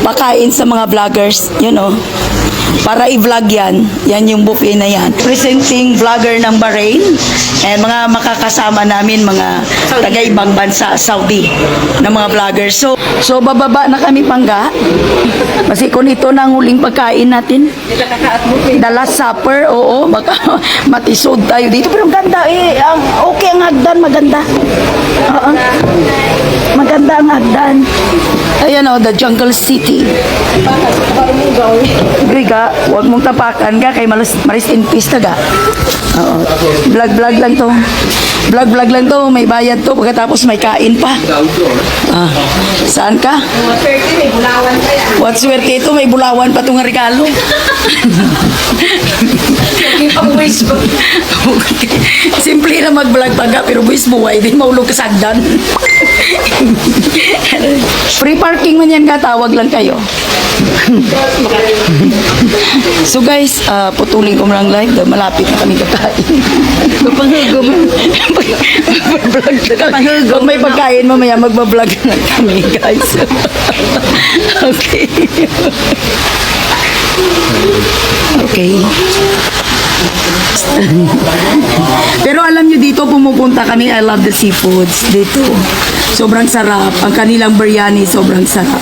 pakain sa mga vloggers, you know. Para i-vlog yan. Yan yung buffet na yan. Presenting vlogger ng Bahrain. And mga makakasama namin, mga taga-ibang bansa, Saudi, na mga vloggers. So bababa na kami pangga. Kasi kung ito na ang huling pagkain natin. The last supper, oo. Baka matisod tayo dito. Pero ganda eh. Okay ang hagdan, maganda. Oo. Maganda ang hagdan. Ayan o, the Jungle City. Griga, huwag mong tapakan ka kay maris in peace taga. Oo. Vlog lang to. Vlog lang to. May bayad to. Pagkatapos may kain pa. Saan ka? What swerte ito? May bulawan pa itong regalo. Simple na mag-vlog taga pero buwis mo ay din maulog kasagdan. Free parking man yan ka, tawag lang kayo. So guys, putulin ko lang live dahil malapit na kami kakain. Pag may pagkain mamaya magbablog na kami guys. Okay. Okay. Pero alam nyo dito pumupunta kami, I love the seafoods dito. Sobrang sarap. Ang kanilang biryani sobrang sarap.